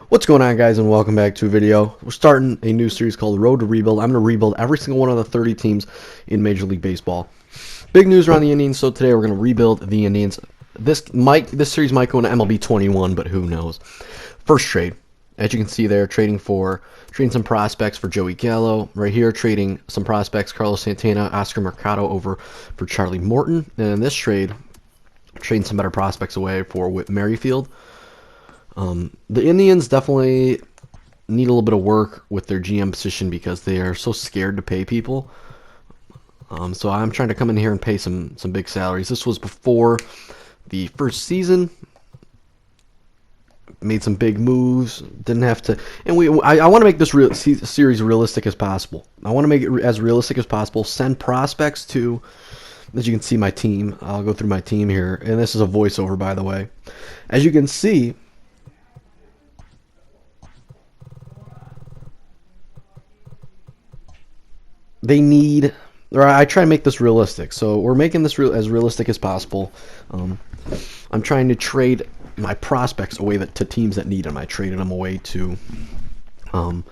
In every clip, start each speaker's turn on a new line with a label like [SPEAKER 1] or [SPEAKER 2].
[SPEAKER 1] What's going on, guys, and welcome back to a video. We're starting a new series called Road to Rebuild. I'm going to rebuild every single one of the 30 teams in Major League Baseball. Big news around the Indians, so today we're going to rebuild the Indians. This series might go into MLB 21, but who knows. First trade. As you can see there, trading some prospects for Joey Gallo. Right here, trading some prospects, Carlos Santana, Oscar Mercado over for Charlie Morton. And in this trade, trading some better prospects away for Whit Merrifield. The Indians definitely need a little bit of work with their GM position because they are so scared to pay people. So I'm trying to come in here and pay some big salaries. This was before the first season. Made some big moves. Didn't have to, and I want to make this series realistic as possible. I want to make it as realistic as possible. Send prospects to, as you can see, my team. I'll go through my team here, and this is a voiceover, by the way. As you can see. They need, or I try to make this realistic. So we're making this as realistic as possible. I'm trying to trade my prospects away to teams that need them. I traded them away to the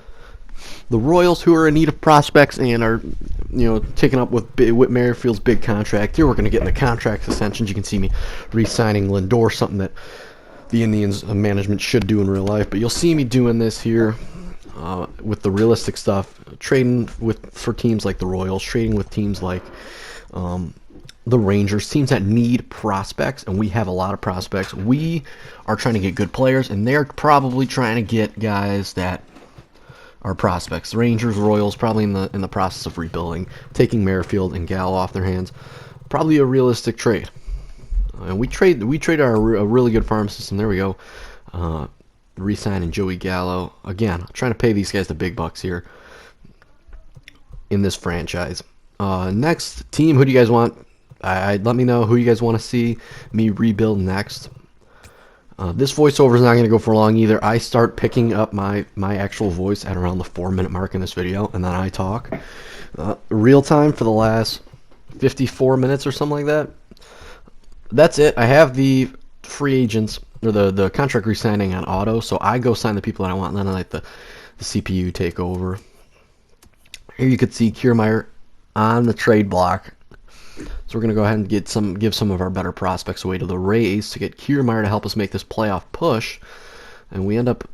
[SPEAKER 1] Royals, who are in need of prospects and are, taking up with Whit Merrifield's big contract. Here we're going to get into contract extensions. You can see me re-signing Lindor, something that the Indians management should do in real life. But you'll see me doing this here. With the realistic stuff, trading for teams like the Royals, trading with teams like the Rangers, teams that need prospects, and we have a lot of prospects. We are trying to get good players, and they're probably trying to get guys that are prospects. The Rangers, Royals, probably in the process of rebuilding, taking Merrifield and Gallo off their hands. Probably a realistic trade. And we trade a really good farm system. There we go. Re-signing Joey Gallo. Again, trying to pay these guys the big bucks here in this franchise. Next team, who do you guys want? Let me know who you guys want to see me rebuild next. This voiceover is not going to go for long either. I start picking up my actual voice at around the 4-minute mark in this video, and then I talk real time for the last 54 minutes or something like that. That's it. I have the free agents, or the contract re-signing on auto, so I go sign the people that I want, and then I let the CPU take over. Here you could see Kiermaier on the trade block. So we're going to go ahead and give some of our better prospects away to the Rays to get Kiermaier to help us make this playoff push. And we end up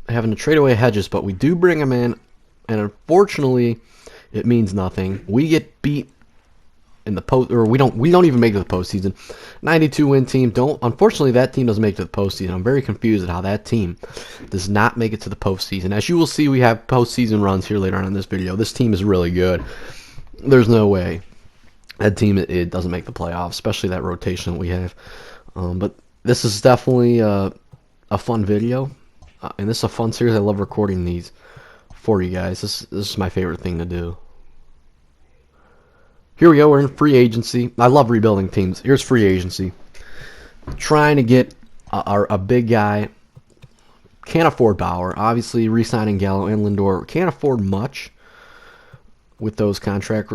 [SPEAKER 1] having to trade away Hedges, but we do bring him in, and unfortunately, it means nothing. We get beat in the post, or we don't even make it to the postseason. 92-win team. Unfortunately, that team doesn't make it to the postseason. I'm very confused at how that team does not make it to the postseason. As you will see, we have postseason runs here later on in this video. This team is really good. There's no way that team it doesn't make the playoffs, especially that rotation that we have. But this is definitely a fun video, and this is a fun series. I love recording these for you guys. This is my favorite thing to do. Here we go, we're in free agency. I love rebuilding teams. Here's free agency. Trying to get a big guy. Can't afford Bauer. Obviously, re-signing Gallo and Lindor. Can't afford much with those contract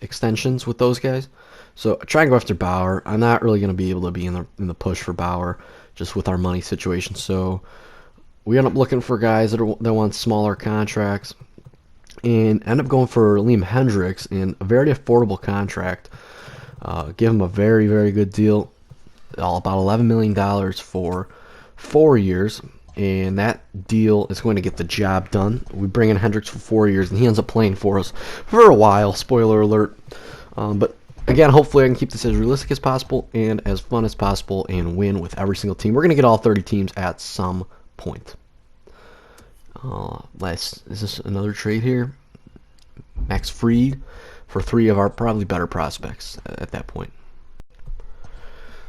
[SPEAKER 1] extensions with those guys. So try and go after Bauer. I'm not really going to be able to be in the push for Bauer just with our money situation. So we end up looking for guys that want smaller contracts. And end up going for Liam Hendricks in a very affordable contract. Give him a very, very good deal. About $11 million for 4 years. And that deal is going to get the job done. We bring in Hendricks for 4 years, and he ends up playing for us for a while. Spoiler alert. But again, hopefully I can keep this as realistic as possible and as fun as possible and win with every single team. We're going to get all 30 teams at some point. Is this another trade here? Max Fried for 3 of our probably better prospects at that point.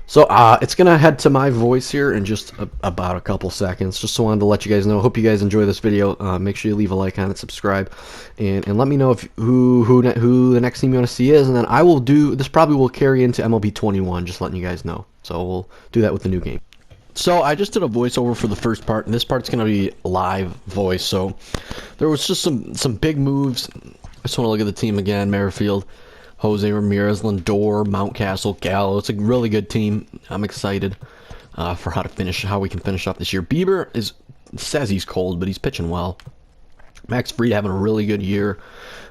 [SPEAKER 1] So it's going to head to my voice here in just about a couple seconds. Just wanted to let you guys know. Hope you guys enjoy this video. Make sure you leave a like on it, subscribe, and let me know if who the next team you want to see is, and then I will do this. Probably will carry into MLB 21. Just letting you guys know. So we'll do that with the new game. So I just did a voiceover for the first part, and this part's going to be live voice. So there was just some big moves. I just want to look at the team again. Merrifield, Jose Ramirez, Lindor, Mountcastle, Gallo. It's a really good team. I'm excited for how we can finish off this year. Bieber is says he's cold, but he's pitching well. Max Fried having a really good year.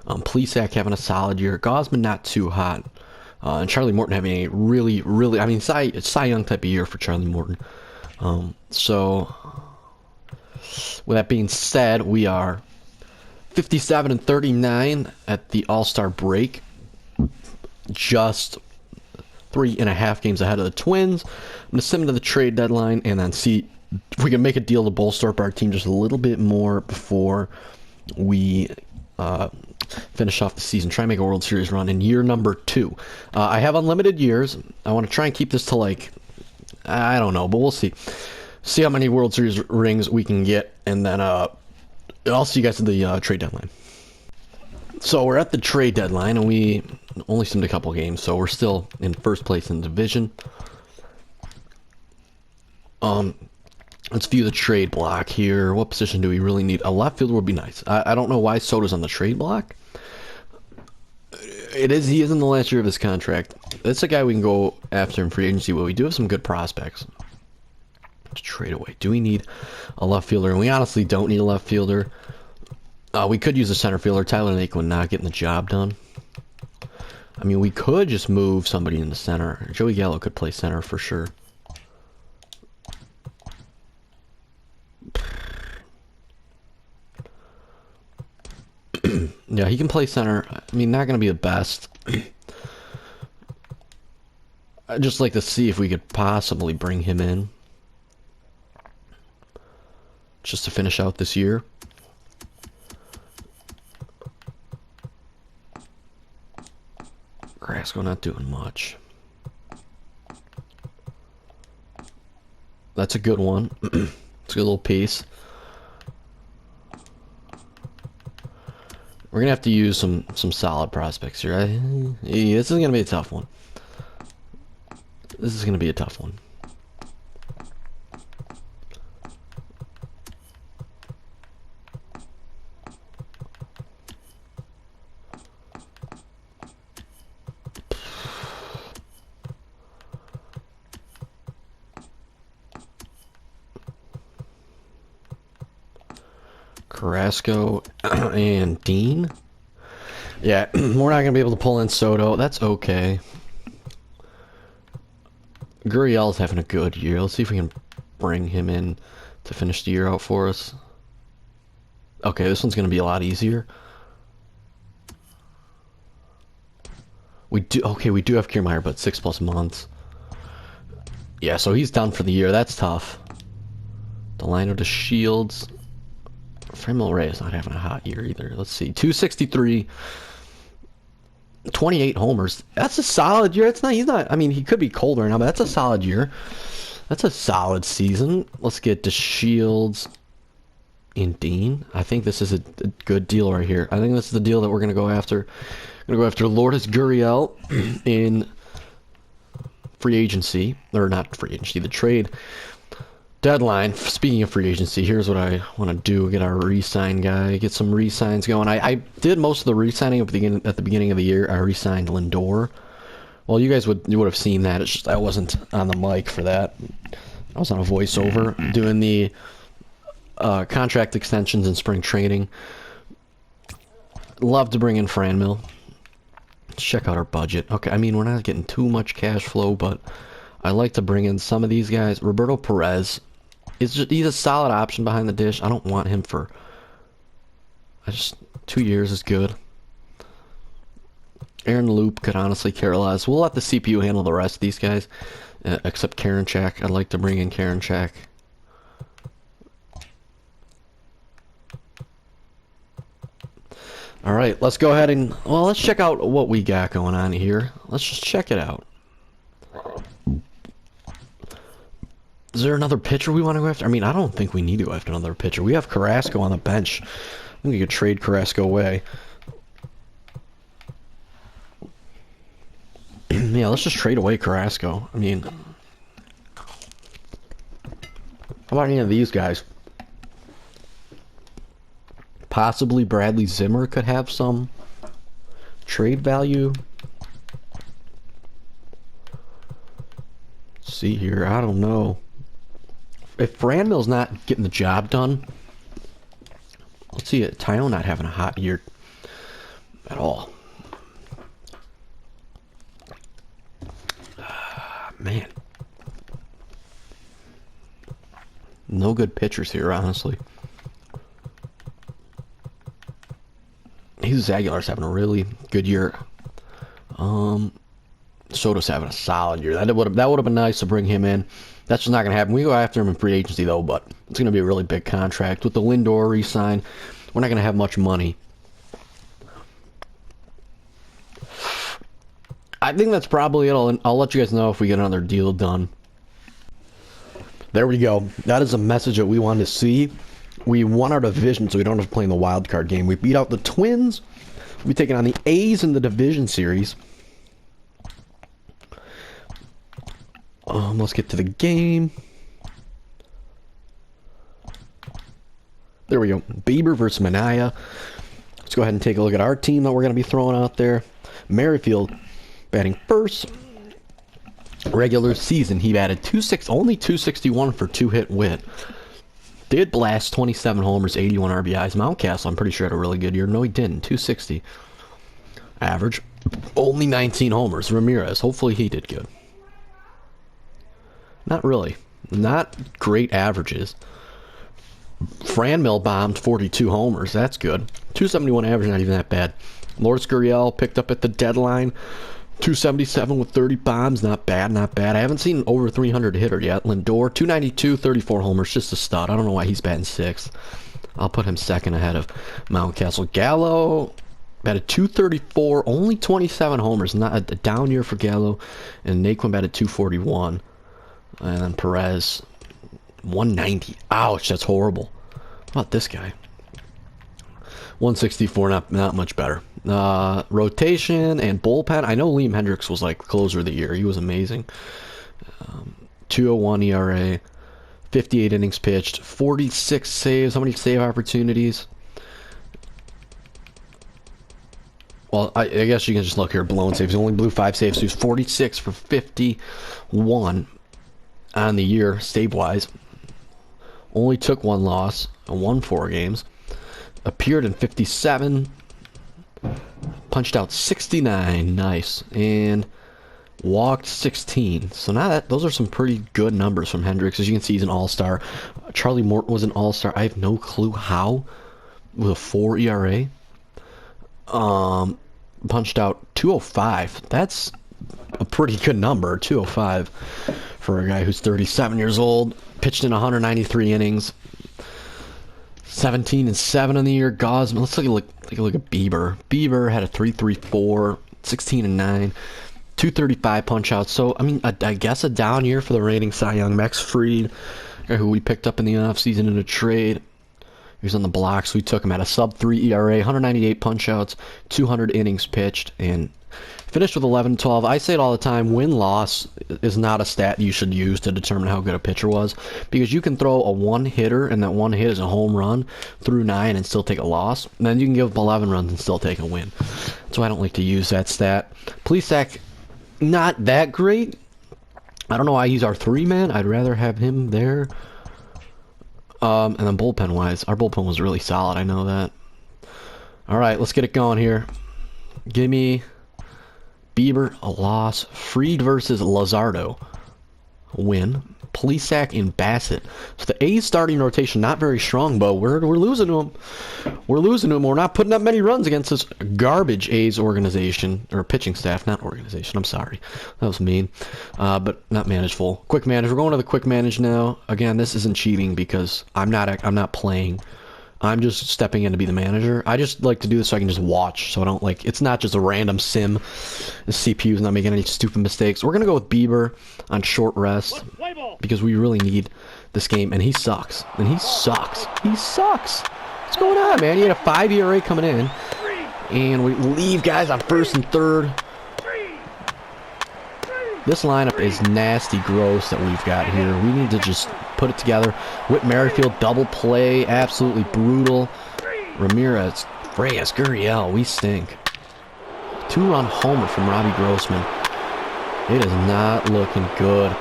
[SPEAKER 1] Plesac having a solid year. Gosman not too hot. And Charlie Morton having a really, I mean, Cy Young type of year for Charlie Morton. So, with that being said, we are 57-39 at the All-Star break. Just 3.5 games ahead of the Twins. I'm going to send them to the trade deadline and then see if we can make a deal to bolster up our team just a little bit more before we finish off the season. Try and make a World Series run in year number 2. I have unlimited years. I want to try and keep this to like, I don't know, but we'll see. See how many World Series rings we can get, and then I'll see you guys at the trade deadline. So we're at the trade deadline, and we only simmed a couple games, so we're still in first place in the division. Let's view the trade block here. What position do we really need? A left fielder would be nice. I don't know why Soto's on the trade block. He is in the last year of his contract. That's a guy we can go after in free agency, but we do have some good prospects to trade away. Do we need a left fielder? And we honestly don't need a left fielder. We could use a center fielder. Tyler Naquin not getting the job done. I mean, we could just move somebody in the center. Joey Gallo could play center for sure. Yeah, he can play center. I mean, not going to be the best. I'd just like to see if we could possibly bring him in. Just to finish out this year. Carrasco not doing much. That's a good one. It's a good little piece. We're gonna have to use some solid prospects here. Yeah, this is gonna be a tough one. This is gonna be a tough one. Carrasco and Dean. Yeah, we're not going to be able to pull in Soto. That's okay. Gurriel's having a good year. Let's see if we can bring him in to finish the year out for us. Okay, this one's going to be a lot easier. We do have Kiermaier, but 6+ months. Yeah, so he's done for the year. That's tough. Delino to Shields. Fremel Reyes not having a hot year either. Let's see. 263. 28 homers. That's a solid year. He's not, I mean, he could be colder now, but that's a solid year. That's a solid season. Let's get to Shields and Dean. I think this is a good deal right here. I think this is the deal that we're going to go after. We're going to go after Lourdes Gurriel in free agency. Or not free agency, the trade deadline. Speaking of free agency, here's what I want to do. Get our re-sign guy. Get some re-signs going. I did most of the re-signing at the beginning of the year. I re-signed Lindor. Well, you would have seen that. It's just I wasn't on the mic for that. I was on a voiceover doing the contract extensions and spring training. Love to bring in Franmil. Let's check out our budget. Okay, I mean, we're not getting too much cash flow, but I like to bring in some of these guys. Roberto Perez. He's a solid option behind the dish. I don't want him for... 2 years is good. Aaron Loop could honestly care less. We'll let the CPU handle the rest of these guys. Except Karinchak. I'd like to bring in Karinchak. Alright, let's go ahead and... Well, let's check out what we got going on here. Let's just check it out. Is there another pitcher we want to go after? I mean, I don't think we need to go after another pitcher. We have Carrasco on the bench. I think we could trade Carrasco away. Yeah, let's just trade away Carrasco. I mean, how about any of these guys? Possibly Bradley Zimmer could have some trade value. Let's see here, I don't know. if Franmil's not getting the job done, let's see it. Tyone not having a hot year at all. Man. No good pitchers here, honestly. Jesus Aguilar's having a really good year. Soto's having a solid year. That would have been nice to bring him in. That's just not going to happen. We go after him in free agency, though, but it's going to be a really big contract. With the Lindor re-sign, we're not going to have much money. I think that's probably it. I'll let you guys know if we get another deal done. There we go. That is a message that we wanted to see. We won our division, so we don't have to play in the wild card game. We beat out the Twins. We're taking on the A's in the division series. Let's get to the game. There we go. Bieber versus Manaea. Let's go ahead and take a look at our team that we're going to be throwing out there. Merrifield batting first. Regular season, he batted only 261 for 2-hit win. Did blast 27 homers, 81 RBIs. Mountcastle, I'm pretty sure, had a really good year. No, he didn't. 260 average. Only 19 homers. Ramirez, hopefully he did good. Not really. Not great averages. Franmil bombed 42 homers. That's good. 271 average, not even that bad. Lourdes Gurriel picked up at the deadline. 277 with 30 bombs. Not bad, not bad. I haven't seen over 300 hitter yet. Lindor, 292, 34 homers. Just a stud. I don't know why he's batting sixth. I'll put him second ahead of Mountcastle. Gallo batted 234, only 27 homers. Not a down year for Gallo. And Naquin batted 241. And then Perez, 190. Ouch, that's horrible. How about this guy? 164, not much better. Rotation and bullpen. I know Liam Hendricks was like closer of the year. He was amazing. 201 ERA, 58 innings pitched, 46 saves. How many save opportunities? Well, I guess you can just look here. Blown saves. He only blew 5 saves. So he was 46 for 51 on the year, save-wise. Only took 1 loss and won 4 games. Appeared in 57. Punched out 69. Nice. And walked 16. So now those are some pretty good numbers from Hendricks. As you can see, he's an all-star. Charlie Morton was an all-star. I have no clue how. With a 4 ERA. Punched out 205. That's a pretty good number. 205 for a guy who's 37 years old. Pitched in 193 innings. 17-7 in the year. Gosman. Let's take a look at Bieber. Bieber had a 3.34, 16-9, 235 punch outs. So I mean, I guess a down year for the reigning Cy Young. Max Fried, who we picked up in the offseason in a trade. He was on the blocks. We took him at a sub-3 ERA, 198 punch outs, 200 innings pitched, and finished with 11-12. I say it all the time, win-loss is not a stat you should use to determine how good a pitcher was, because you can throw a one-hitter, and that one hit is a home run through 9 and still take a loss, and then you can give up 11 runs and still take a win. So I don't like to use that stat. Plesac, not that great. I don't know why he's our 3-man. I'd rather have him there. And then bullpen-wise, our bullpen was really solid. I know that. All right, let's get it going here. Give me Bieber, a loss. Fried versus Luzardo, a win. Plesac and Bassett. So the A's starting rotation not very strong, but we're losing to them. We're losing to them. We're not putting up many runs against this garbage A's organization, or pitching staff, not organization. I'm sorry, that was mean, but not manageful. Quick manage. We're going to the quick manage now. Again, this isn't cheating because I'm not playing. I'm just stepping in to be the manager. I just like to do this so I can just watch, so I don't like, it's not just a random sim. The CPU's not making any stupid mistakes. We're going to go with Bieber on short rest because we really need this game, and he sucks. And he sucks. He sucks. What's going on, man? He had a 5 ERA coming in, and we leave guys on first and third. This lineup is nasty gross that we've got here. We need to just put it together. Whit Merrifield, double play, absolutely brutal. Ramirez, Reyes, Gurriel, we stink. 2-run homer from Robbie Grossman. It is not looking good.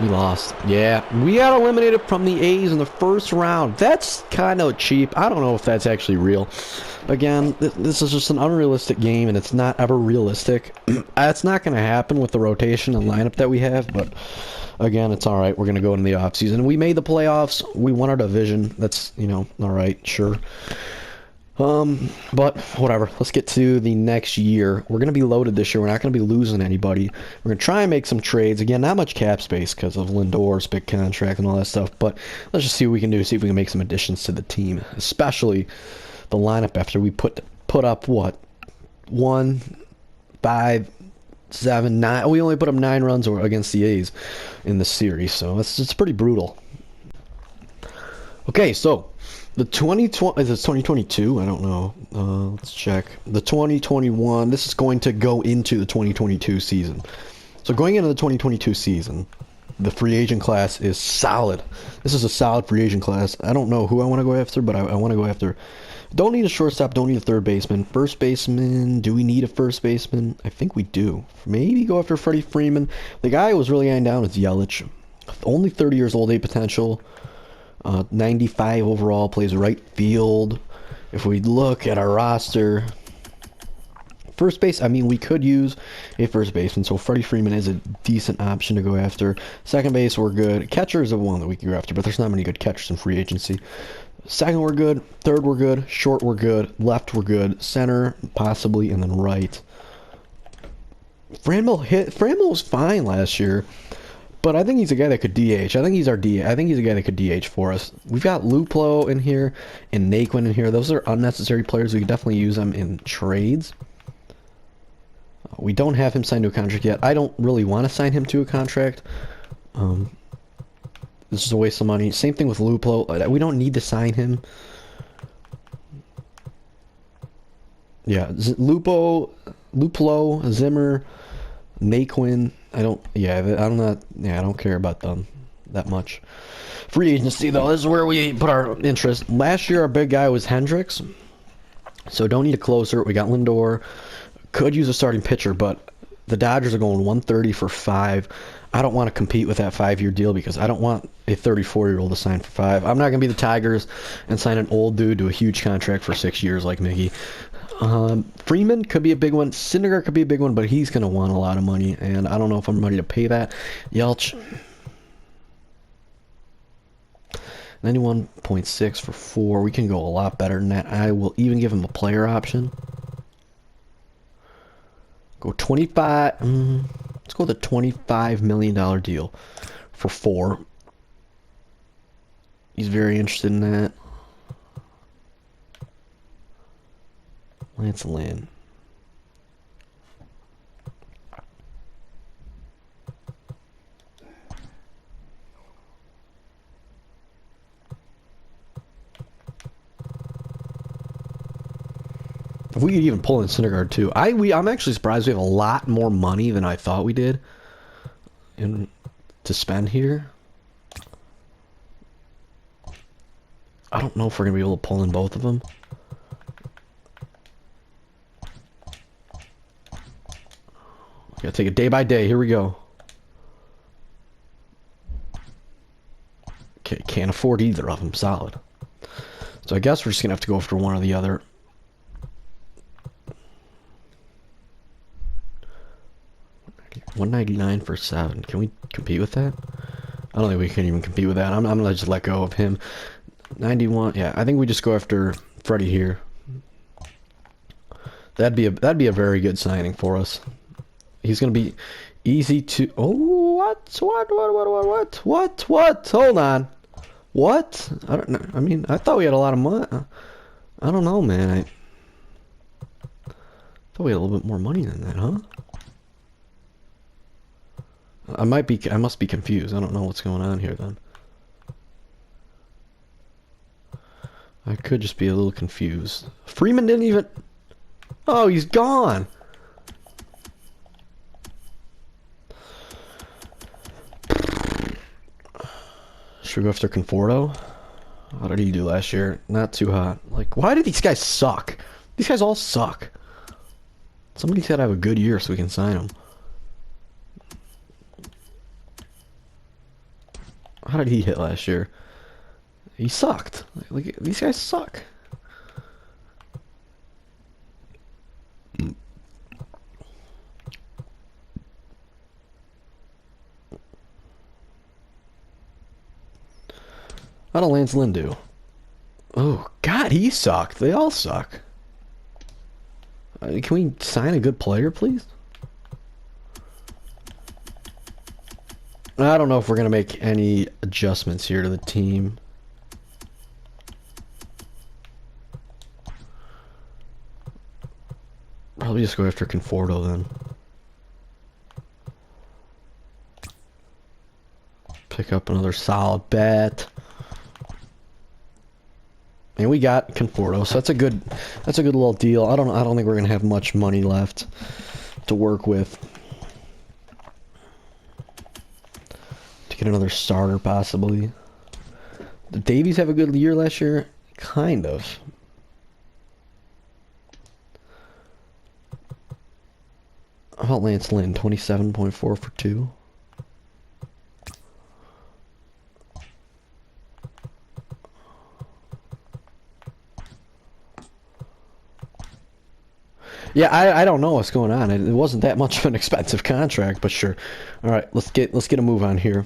[SPEAKER 1] We lost. Yeah, we got eliminated from the A's in the first round. That's kind of cheap. I don't know if that's actually real. Again, this is just an unrealistic game, and it's not ever realistic. It's not going to happen with the rotation and lineup that we have, but again, it's all right. We're going to go into the offseason. We made the playoffs. We won our division. That's, you know, all right, sure. But whatever. Let's get to the next year. We're going to be loaded this year. We're not going to be losing anybody. We're going to try and make some trades. Again, not much cap space because of Lindor's big contract and all that stuff. But let's just see what we can do. See if we can make some additions to the team, especially the lineup after we put up what 1, 5, 7, 9. We only put up 9 runs against the A's in the series, so it's pretty brutal. Okay, so. The 2020 is it 2022? I don't know. Let's check. The 2021. This is going to go into the 2022 season. So going into the 2022 season, the free agent class is solid. This is a solid free agent class. I don't know who I want to go after, but I want to go after. Don't need a shortstop. Don't need a third baseman. First baseman. Do we need a first baseman? I think we do. Maybe go after Freddie Freeman. The guy who was really eyeing down is Yelich. Only 30 years old, A potential. 95 overall, plays right field. If we look at our roster, first base, I mean, we could use a first baseman, so Freddie Freeman is a decent option to go after. Second base, we're good. Catcher is the one that we can go after, but there's not many good catchers in free agency. Second, we're good. Third, we're good. Short, we're good. Left, we're good. Center, possibly, and then right. Franmil was fine last year. But I think he's a guy that could DH. I think he's our DH. I think he's a guy that could DH for us. We've got Luplo in here and Naquin in here. Those are unnecessary players. We could definitely use them in trades. We don't have him signed to a contract yet. I don't really want to sign him to a contract. This is a waste of money. Same thing with Luplo. We don't need to sign him. Yeah, Luplo, Zimmer, Naquin. I don't care about them that much. Free agency, though, this is where we put our interest. Last year, our big guy was Hendricks, so don't need a closer. We got Lindor. Could use a starting pitcher, but the Dodgers are going 130 for 5. I don't want to compete with that 5-year deal because I don't want a 34-year-old to sign for 5. I'm not going to be the Tigers and sign an old dude to a huge contract for 6 years like Miggy. Freeman could be a big one. Syndergaard could be a big one, but he's going to want a lot of money, and I don't know if I'm ready to pay that. Yelich, 91.6 for 4. We can go a lot better than that. I will even give him a player option. Go 25. Let's go with a $25 million deal for 4. He's very interested in that. Lance Lynn. If we could even pull in Syndergaard too. I'm actually surprised we have a lot more money than I thought we did to spend here. I don't know if we're going to be able to pull in both of them. Gotta take it day by day. Here we go. Can't afford either of them. Solid. So I guess we're just gonna have to go after one or the other. $199 for 7. Can we compete with that? I don't think we can even compete with that. I'm gonna just let go of him. 91. Yeah, I think we just go after Freddie here. That'd be a very good signing for us. He's going to be easy to... Oh, what? Hold on. What? I don't know. I mean, I thought we had a lot of money. I don't know, man. I thought we had a little bit more money than that, huh? I must be confused. I don't know what's going on here, then. I could just be a little confused. Freeman didn't even... Oh, he's gone. Should we go after Conforto? How did he do last year? Not too hot. Like, why do these guys suck? These guys all suck. Somebody's got to have a good year so we can sign them. How did he hit last year? He sucked. Like these guys suck. How did Lance Lynn do? Oh, God, he sucked. They all suck. Can we sign a good player, please? I don't know if we're going to make any adjustments here to the team. Probably just go after Conforto then. Pick up another solid bat. And we got Conforto, so that's a good little deal. I don't think we're gonna have much money left to work with to get another starter possibly. Did Davies have a good year last year? Kind of. How about Lance Lynn? 27.4 for 2. Yeah, I don't know what's going on. It wasn't that much of an expensive contract, but sure. All right, let's get a move on here.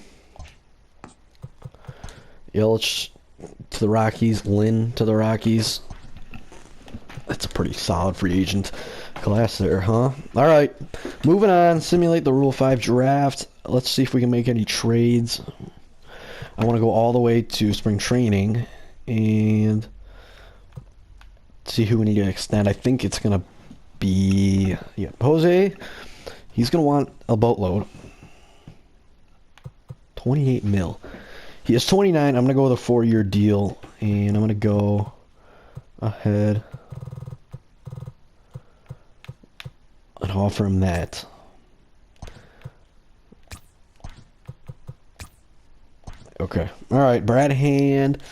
[SPEAKER 1] Yelich to the Rockies, Lynn to the Rockies. That's a pretty solid free agent class there, huh? All right, moving on. Simulate the Rule 5 draft. Let's see if we can make any trades. I want to go all the way to spring training and see who we need to extend. I think it's gonna be Jose. He's gonna want a boatload. 28 mil. He is 29. I'm gonna go with a 4-year deal, and I'm gonna go ahead and offer him that. Okay. All right, Brad Hand.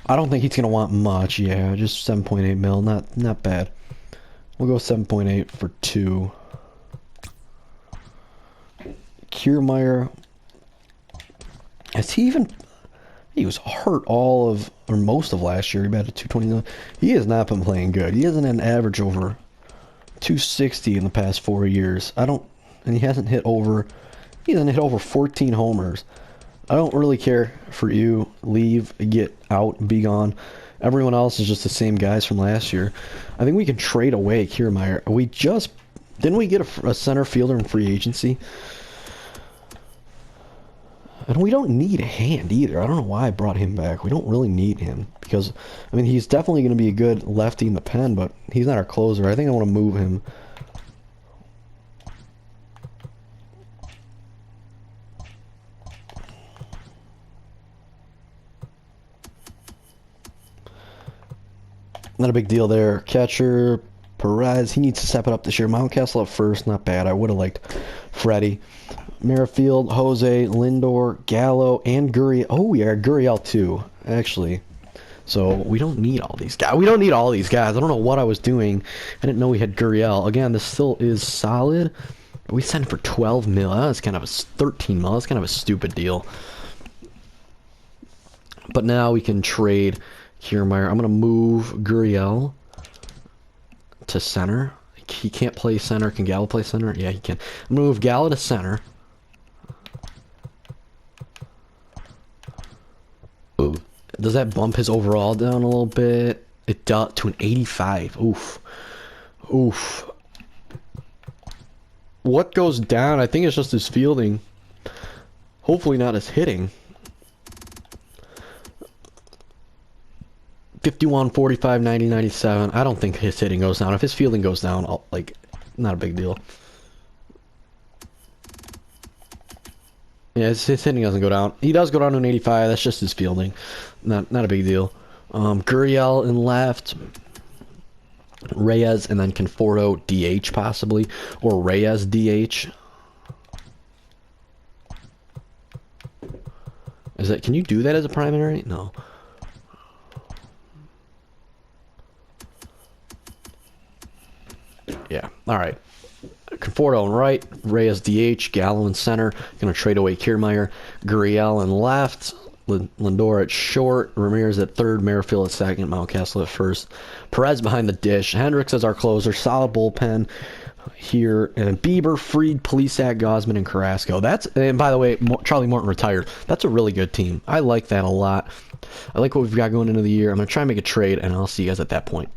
[SPEAKER 1] I don't think he's gonna want much. Yeah, just 7.8 mil. Not bad. We'll go 7.8 for 2. Kiermaier. Has he even... He was hurt all of, or most of last year. He batted 229. He has not been playing good. He hasn't had an average over 260 in the past 4 years. And he hasn't hit over 14 homers. I don't really care for you. Leave, get out, be gone. Everyone else is just the same guys from last year. I think we can trade away Kiermaier. Didn't we get a center fielder in free agency? And we don't need a Hand either. I don't know why I brought him back. We don't really need him because, I mean, he's definitely going to be a good lefty in the pen, but he's not our closer. I think I want to move him. Not a big deal there. Catcher, Perez, he needs to step it up this year. Mountcastle at first, not bad. I would have liked Freddie. Merrifield, Jose, Lindor, Gallo, and Gurriel. Oh, yeah, Gurriel too, actually. So we don't need all these guys. We don't need all these guys. I don't know what I was doing. I didn't know we had Gurriel. Again, this still is solid. We sent it for 12 mil. That's kind of a 13 mil. That's kind of a stupid deal. But now we can trade Kiermaier. I'm going to move Gurriel to center. He can't play center. Can Gallo play center? Yeah, he can. I'm going to move Gallo to center. Ooh. Does that bump his overall down a little bit? It does, to an 85. Oof. Oof. What goes down? I think it's just his fielding. Hopefully not his hitting. 51, 45, 90, 97. I don't think his hitting goes down. If his fielding goes down, not a big deal. Yeah, his hitting doesn't go down. He does go down to an 85. That's just his fielding. Not a big deal. Gurriel in left. Reyes and then Conforto DH possibly. Or Reyes DH. Can you do that as a primary? No. Yeah, alright. Conforto in right, Reyes DH, Gallo in center. Gonna trade away Kiermaier. Gurriel in left. Lindor at short, Ramirez at third, Merrifield at second, Mountcastle at first, Perez behind the dish, Hendricks as our closer, solid bullpen here, and Bieber, Fried, Plesac, Gausman, and Carrasco. And by the way, Charlie Morton retired. That's a really good team. I like that a lot. I like what we've got going into the year. I'm going to try and make a trade, and I'll see you guys at that point.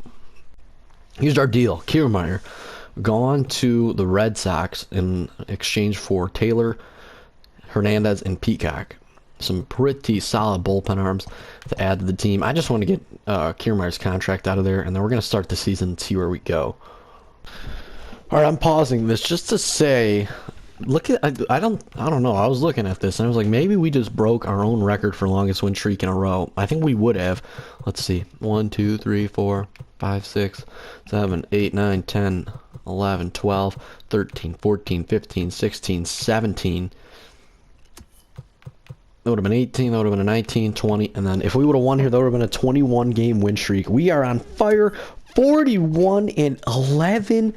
[SPEAKER 1] Here's our deal. Kiermaier gone to the Red Sox in exchange for Taylor, Hernandez, and Peacock. Some pretty solid bullpen arms to add to the team. I just want to get Kiermaier's contract out of there, and then we're going to start the season and see where we go. All right, I'm pausing this just to say, look at I don't know. I was looking at this and I was like, maybe we just broke our own record for longest win streak in a row. I think we would have. Let's see. 1, 2, 3, 4, 5, 6, 7, 8, 9, 10, 11, 12, 13, 14, 15, 16, 17. That would have been 18, that would have been a 19, 20, and then if we would have won here, that would have been a 21-game win streak. We are on fire, 41-11,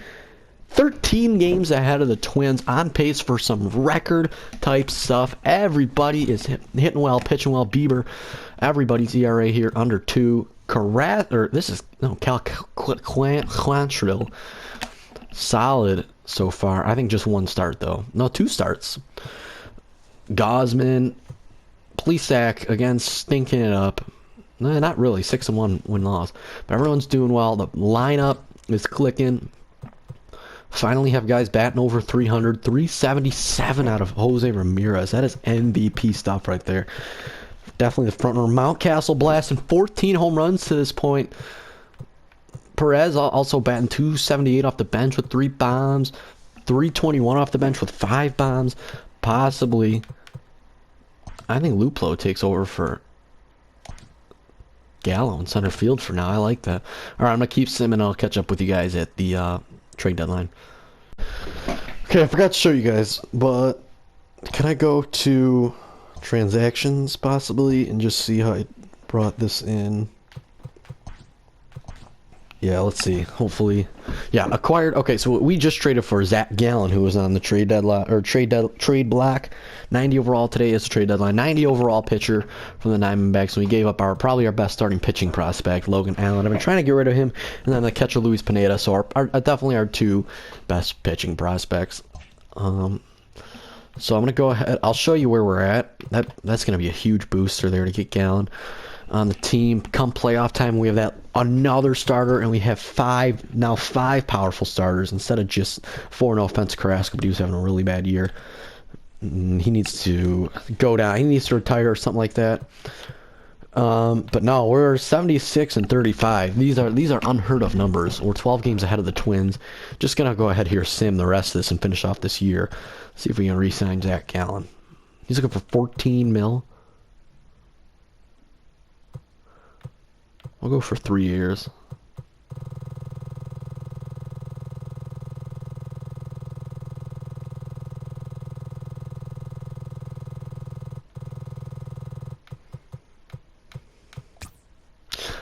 [SPEAKER 1] 13 games ahead of the Twins, on pace for some record-type stuff. Everybody is hitting well, pitching well. Bieber, everybody's ERA here under 2. Quantrill, solid so far. I think just 1 start, though. No, 2 starts. Gausman, Plesac, again, stinking it up. No, not really. 6-1 win-loss. But everyone's doing well. The lineup is clicking. Finally have guys batting over 300. 377 out of Jose Ramirez. That is MVP stuff right there. Definitely the front runner. Mountcastle blasting 14 home runs to this point. Perez also batting 278 off the bench with 3 bombs. 321 off the bench with 5 bombs. Possibly, I think Luplo takes over for Gallo in center field for now. I like that. All right, I'm going to keep simming. I'll catch up with you guys at the trade deadline. Okay, I forgot to show you guys, but can I go to transactions possibly and just see how I brought this in? Yeah, let's see. Hopefully, yeah, acquired. Okay, so we just traded for Zach Gallen, who was on the trade deadline or trade block. 90 overall today is the trade deadline. 90 overall pitcher from the Diamondbacks, and we gave up probably our best starting pitching prospect, Logan Allen. I've been trying to get rid of him, and then the catcher Luis Pineda. So our definitely our 2 best pitching prospects. So I'm gonna go ahead. I'll show you where we're at. That's gonna be a huge booster there to get Gallen on the team. Come playoff time, we have another starter, and we have 5 powerful starters instead of just 4. No offense, Carrasco, but he was having a really bad year. He needs to go down. He needs to retire or something like that. But no, we're 76-35. These are unheard of numbers. We're 12 games ahead of the Twins. Just gonna go ahead here, sim the rest of this, and finish off this year. See if we can re-sign Zach Gallen. He's looking for 14 mil. I'll go for 3 years.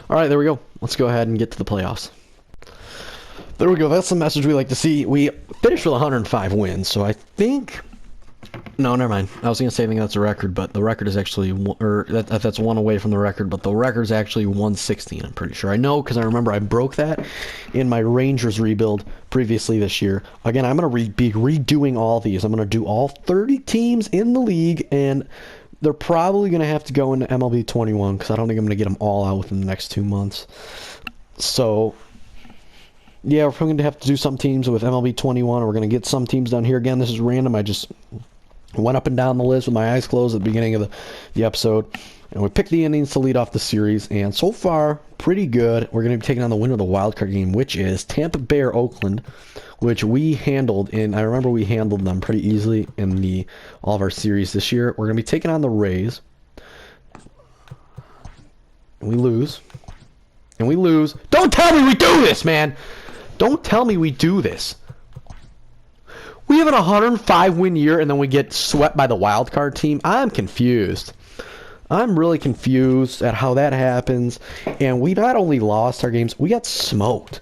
[SPEAKER 1] All right, there we go. Let's go ahead and get to the playoffs. There we go. That's the message we like to see. We finished with 105 wins, so I think... No, never mind. I was going to say I think that's a record, but the record is actually... that's 1 away from the record, but the record is actually 116, I'm pretty sure. I know because I remember I broke that in my Rangers rebuild previously this year. Again, I'm going to be redoing all these. I'm going to do all 30 teams in the league, and... they're probably going to have to go into MLB 21 because I don't think I'm going to get them all out within the next 2 months. So, yeah, we're probably going to have to do some teams with MLB 21. We're going to get some teams down here. Again, this is random. I just went up and down the list with my eyes closed at the beginning of the episode. And we picked the Indians to lead off the series. And so far, pretty good. We're going to be taking on the winner of the wild card game, which is Tampa Bay or Oakland, which we handled I remember we handled them pretty easily in all of our series this year. We're going to be taking on the Rays. And we lose. And we lose. Don't tell me we do this, man! Don't tell me we do this. We have an 105-win year, and then we get swept by the wild card team. I'm confused. I'm really confused at how that happens. And we not only lost our games, we got smoked.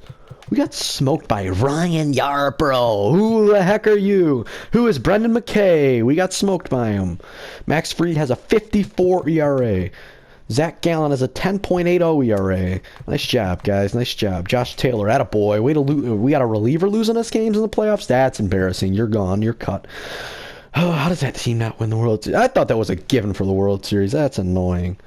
[SPEAKER 1] We got smoked by Ryan Yarbrough. Who the heck are you? Who is Brendan McKay? We got smoked by him. Max Fried has a 54 ERA. Zach Gallen has a 10.80 ERA. Nice job, guys. Nice job. Josh Taylor, attaboy. Way to we got a reliever losing us games in the playoffs? That's embarrassing. You're gone. You're cut. Oh, how does that team not win the World Series? I thought that was a given for the World Series. That's annoying.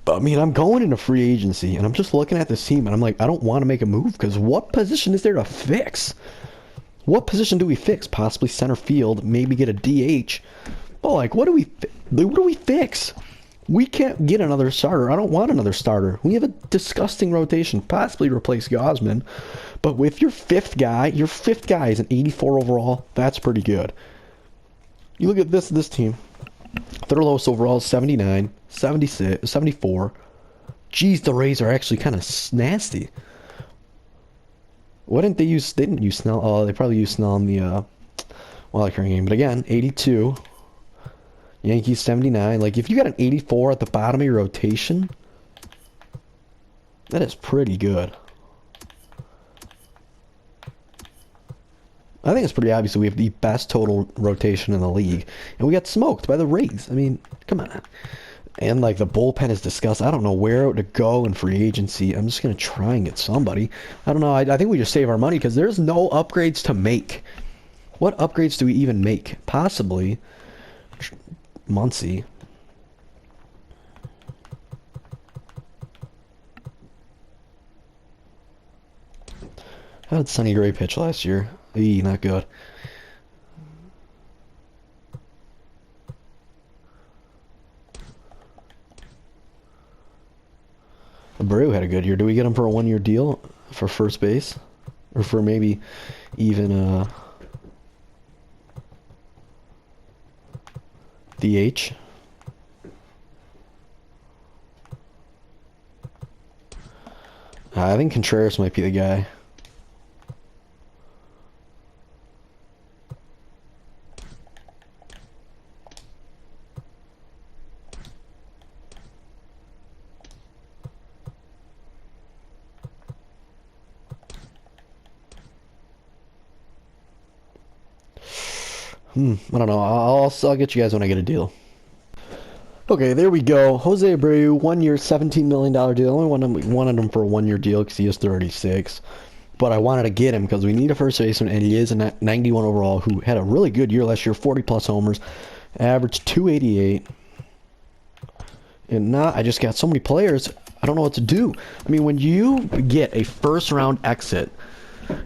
[SPEAKER 1] But, I mean, I'm going into free agency, and I'm just looking at this team, and I'm like, I don't want to make a move, because what position is there to fix? What position do we fix? Possibly center field, maybe get a DH. But, like, what do we fix? We can't get another starter. I don't want another starter. We have a disgusting rotation. Possibly replace Gausman. But with your fifth guy is an 84 overall. That's pretty good. You look at this team. Their lowest overall is 79, 76, 74. Jeez, the Rays are actually kind of nasty. What didn't they use? They didn't use Snell. Oh, they probably used Snell in the wildcard game. But again, 82. Yankees 79. Like, if you got an 84 at the bottom of your rotation, that is pretty good. I think it's pretty obvious that we have the best total rotation in the league. And we got smoked by the Rays. I mean, come on. And, like, the bullpen is disgusting. I don't know where to go in free agency. I'm just going to try and get somebody. I don't know. I think we just save our money because there's no upgrades to make. What upgrades do we even make? Possibly Muncy. How did Sonny Gray pitch last year? Not good. Abreu had a good year. Do we get him for a one-year deal for first base? Or for maybe even DH? I think Contreras might be the guy. I don't know. I'll get you guys when I get a deal. Okay, there we go. Jose Abreu, 1 year, $17 million deal. I only wanted him for a 1 year deal because he is 36. But I wanted to get him because we need a first baseman, and he is a 91 overall who had a really good year last year, 40-plus homers, averaged 288. And now I just got so many players, I don't know what to do. I mean, when you get a first-round exit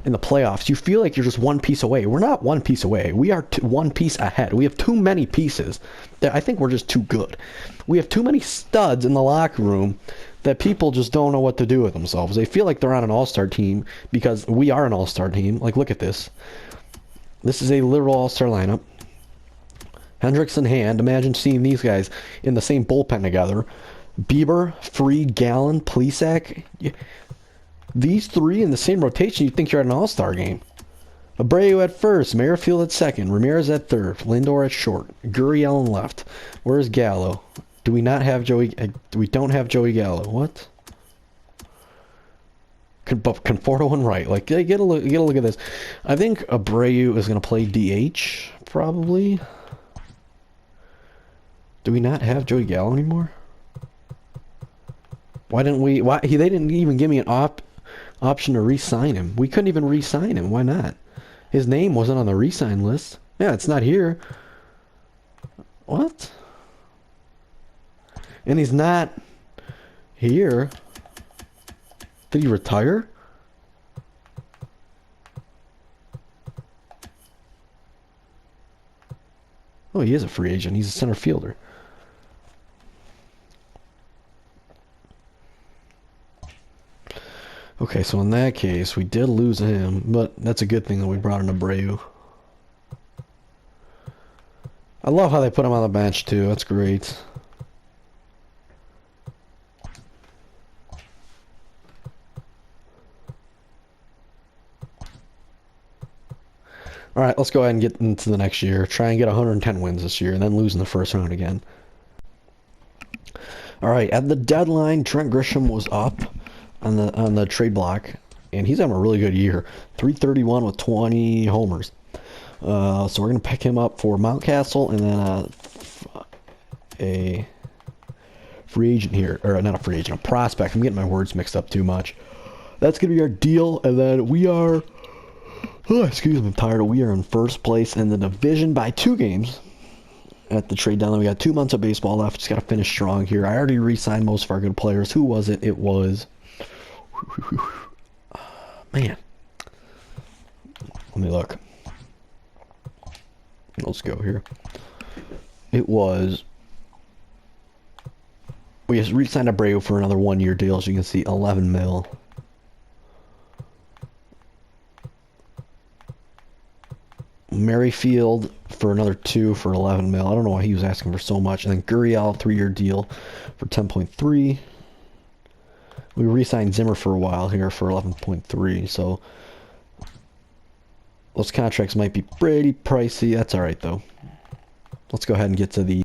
[SPEAKER 1] in the playoffs, you feel like you're just one piece away. We're not one piece away. We are one piece ahead. We have too many pieces that I think we're just too good. We have too many studs in the locker room that people just don't know what to do with themselves. They feel like they're on an all-star team because we are an all-star team. Like, look at this. This is a literal all-star lineup. Hendricks in hand. Imagine seeing these guys in the same bullpen together. Bieber, Fried, Gallen, Plesac. These three in the same rotation, you'd think you're at an all-star game. Abreu at first, Merrifield at second, Ramirez at third, Lindor at short, Gurriel on left. Where's Gallo? Do we not have Joey? We don't have Joey Gallo. What? Conforto on right. Like, get a look at this. I think Abreu is going to play DH probably. Do we not have Joey Gallo anymore? Why didn't we? They didn't even give me an option to re-sign him. We couldn't even re-sign him. Why not? His name wasn't on the re-sign list. Yeah, it's not here. What? And he's not here. Did he retire? Oh, he is a free agent. He's a center fielder. Okay, so in that case, we did lose him, but that's a good thing that we brought in Abreu. I love how they put him on the bench, too. That's great. Alright, let's go ahead and get into the next year. Try and get 110 wins this year, and then lose in the first round again. Alright, at the deadline, Trent Grisham was up on the trade block, and he's having a really good year. 331 with 20 homers. So we're going to pick him up for Mountcastle, and then a free agent here, or not a free agent, a prospect. I'm getting my words mixed up too much. That's going to be our deal, and then we are, excuse me, I'm tired. We are in first place in the division by 2 games at the trade deadline. We got 2 months of baseball left. Just got to finish strong here. I already re-signed most of our good players. Who was it? It was, man, let me look. Let's go here. It was, we just re-signed Abreu for another 1-year deal, as you can see, 11 mil. Merrifield for another 2 for 11 mil. I don't know why he was asking for so much. And then Gurriel, 3-year deal for 10.3. We re-signed Zimmer for a while here for 11.3. So those contracts might be pretty pricey. That's all right though. Let's go ahead and get to the.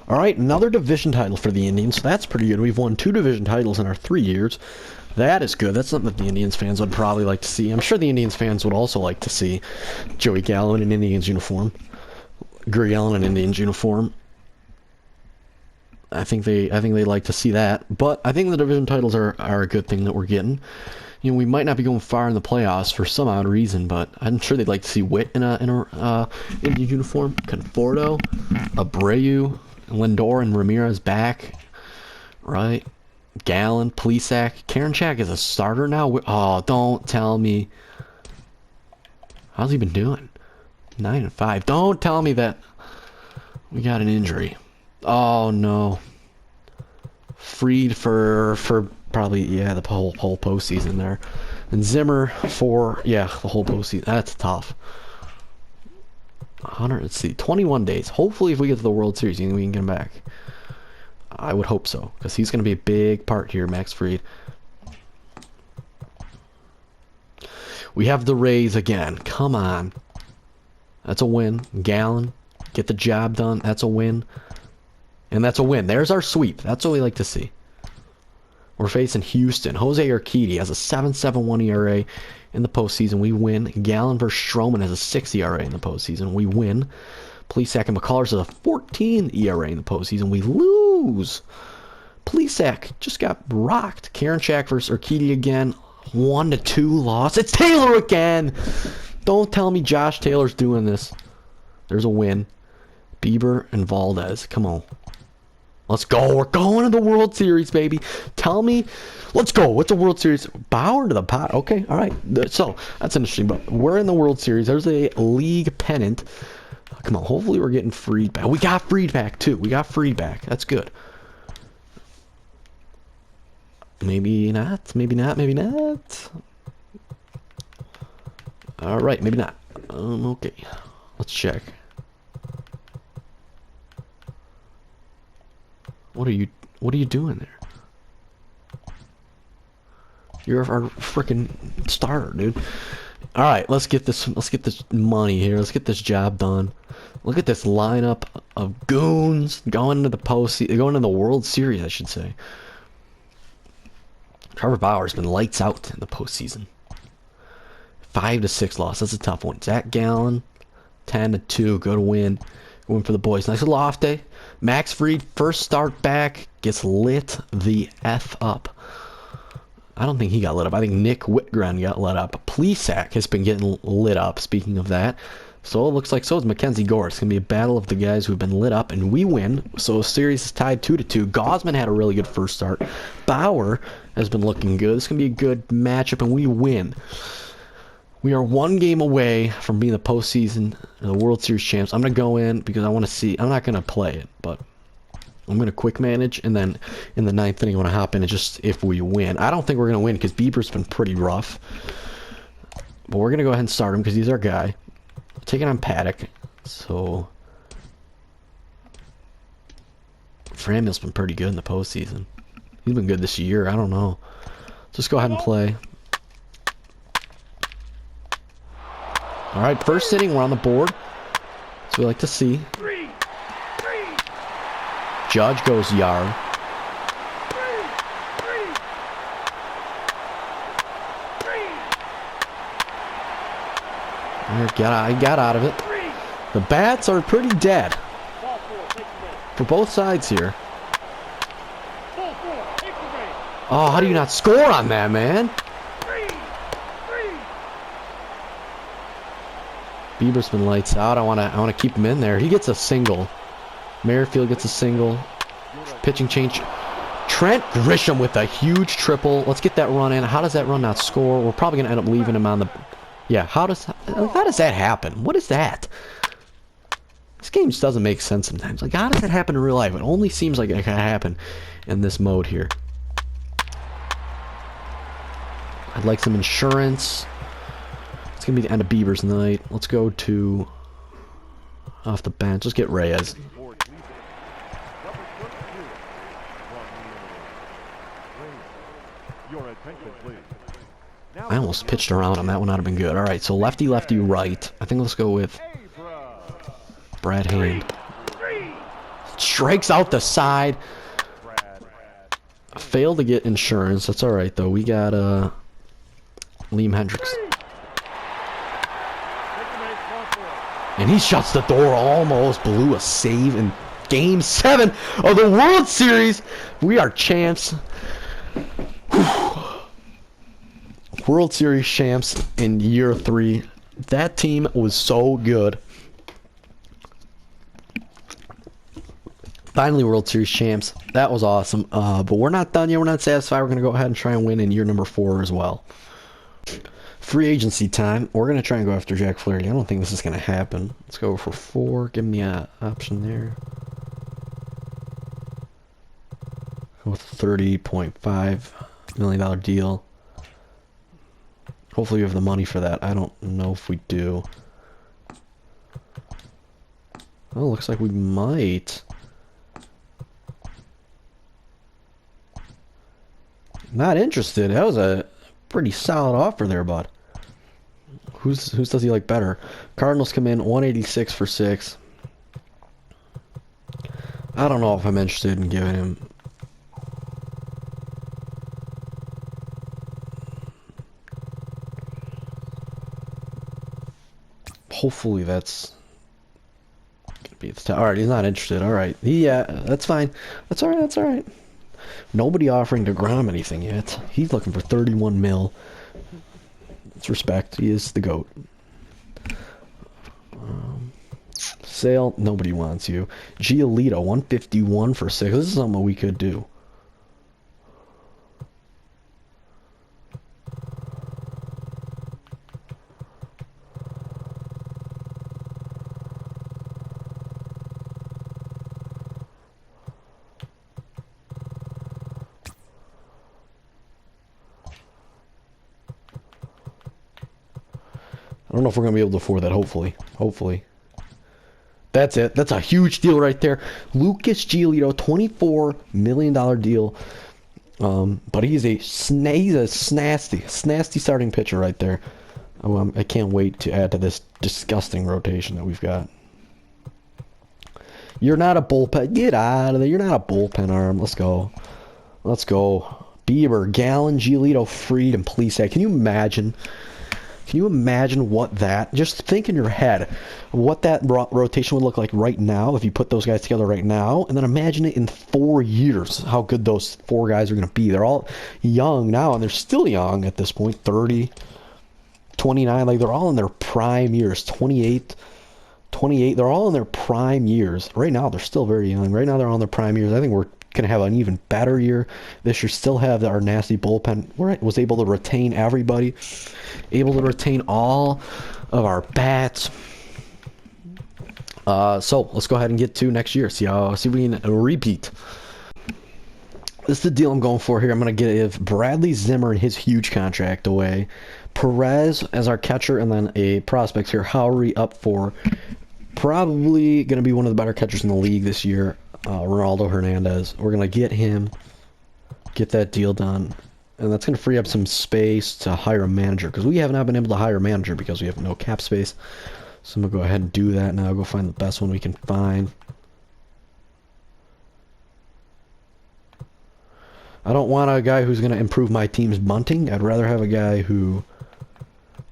[SPEAKER 1] All right, another division title for the Indians. That's pretty good. We've won 2 division titles in our 3 years. That is good. That's something that the Indians fans would probably like to see. I'm sure the Indians fans would also like to see Joey Gallo in an Indians uniform, Gurriel in an Indians uniform. I think they like to see that. But I think the division titles are a good thing that we're getting. You know, we might not be going far in the playoffs for some odd reason, but I'm sure they'd like to see Witt in a Indian uniform. Conforto, Abreu, Lindor, and Ramirez back, right? Gallen, Plesac. Karinchak is a starter now. Oh, don't tell me. How's he been doing? 9-5. Don't tell me that we got an injury. Oh no. Freed for probably, yeah, the whole postseason there. And Zimmer for, yeah, the whole postseason. That's tough. 100, let's see, 21 days. Hopefully if we get to the World Series, we can get him back. I would hope so, because he's going to be a big part here, Max Fried. We have the Rays again. Come on. That's a win. Gallen, get the job done. That's a win. And that's a win. There's our sweep. That's what we like to see. We're facing Houston. Jose Urquidy has a 7.71 ERA in the postseason. We win. Gallen versus Stroman has a 6 ERA in the postseason. We win. Plesac and McCullers has a 14 ERA in the postseason. We lose. Plesac just got rocked. Karinchak versus Urquidy again. 1-2 loss. It's Taylor again. Don't tell me Josh Taylor's doing this. There's a win. Bieber and Valdez. Come on. Let's go. We're going to the World Series, baby. Tell me. Let's go. What's the World Series? Bauer to the pot. Okay. All right. So that's interesting. But we're in the World Series. There's a league pennant. Come on, hopefully we're getting Fried back. We got Fried back, too. We got Fried back. That's good. Maybe not. Maybe not. Maybe not. All right, maybe not. Okay. Let's check. What are you doing there? You're our freaking starter, dude. All right, let's get this money here. Let's get this job done. Look at this lineup of goons going into the postseason, going into the World Series, I should say. Trevor Bauer's been lights out in the postseason. 5-6 loss. That's a tough one. Zach Gallen, 10-2. Good win. Win for the boys. Nice little off day. Max Fried, first start back, gets lit the F up. I don't think he got lit up. I think Nick Whitgren got lit up. Plesac has been getting lit up, speaking of that. So it looks like so is Mackenzie Gore. It's going to be a battle of the guys who've been lit up, and we win. So the series is tied 2-2. Gausman had a really good first start. Bauer has been looking good. It's going to be a good matchup, and we win. We are 1 game away from being the postseason, the World Series champs. I'm going to go in because I want to see. I'm not going to play it, but I'm going to quick manage, and then in the 9th inning, I want to hop in and just if we win. I don't think we're going to win because Bieber's been pretty rough. But we're going to go ahead and start him because he's our guy. Taking on Paddock. So Framill's been pretty good in the postseason. He's been good this year. I don't know. Just go ahead and play. All right, first inning, we're on the board. That's what we like to see. Judge goes yard. He got out of it. The bats are pretty dead for both sides here. Oh, how do you not score on that, man? Bieber's been lights out. I wanna keep him in there. He gets a single. Merrifield gets a single. Pitching change. Trent Grisham with a huge triple. Let's get that run in. How does that run not score? We're probably gonna end up leaving him on the. Yeah. How does that happen? What is that? This game just doesn't make sense sometimes. Like, how does that happen in real life? It only seems like it can happen in this mode here. I'd like some insurance. It's gonna be the end of Bieber's night. Let's go to off the bench. Let's get Reyes. I almost pitched around on that one. That'd have been good. All right, so lefty, lefty, right. I think let's go with Brad Hand. Strikes out the side. Failed to get insurance. That's all right though. We got Liam Hendricks. And he shuts the door. Almost blew a save in Game 7 of the World Series. We are champs. World Series champs in year 3. That team was so good. Finally World Series champs. That was awesome. But we're not done yet. We're not satisfied. We're going to go ahead and try and win in year number 4 as well. Free agency time. We're going to try and go after Jack Flaherty. I don't think this is going to happen. Let's go for 4. Give him the option there. With a $30.5 million deal. Hopefully we have the money for that. I don't know if we do. Oh, looks like we might. Not interested. That was a pretty solid offer there, bud. Who's does he like better? Cardinals come in 186 for 6. I don't know if I'm interested in giving him. Hopefully that's gonna be the time. All right, he's not interested. All right, yeah, that's fine. That's all right. That's all right. Nobody offering DeGrom anything yet. He's looking for 31 mil. It's respect. He is the GOAT. Sale. Nobody wants you. Giolito 151 for 6. This is something we could do. I don't know if we're going to be able to afford that, hopefully. Hopefully. That's it. That's a huge deal right there. Lucas Giolito, $24 million deal. But he's a snasty starting pitcher right there. I can't wait to add to this disgusting rotation that we've got. You're not a bullpen. Get out of there. You're not a bullpen arm. Let's go. Let's go. Bieber, Gallen, Giolito, Fried, and Plesac. Can you imagine? Can you imagine what that, just think in your head, what that rotation would look like right now if you put those guys together right now, and then imagine it in 4 years, how good those 4 guys are going to be. They're all young now, and they're still young at this point, 30, 29, like they're all in their prime years, 28, they're all in their prime years. Right now, they're still very young. Right now, they're all in their prime years. I think we're going to have an even better year this year. Still have our nasty bullpen. Was able to retain everybody, able to retain all of our bats. So let's go ahead and get to next year. See if we can repeat. This is the deal I'm going for here. I'm going to give Bradley Zimmer and his huge contract away, Perez as our catcher, and then a prospect here, Howry, up for probably going to be one of the better catchers in the league this year. Ronaldo Hernandez. We're going to get him, get that deal done, and that's going to free up some space to hire a manager, because we have not been able to hire a manager because we have no cap space. So I'm going to go ahead and do that now. Go find the best one we can find. I don't want a guy who's going to improve my team's bunting. I'd rather have a guy who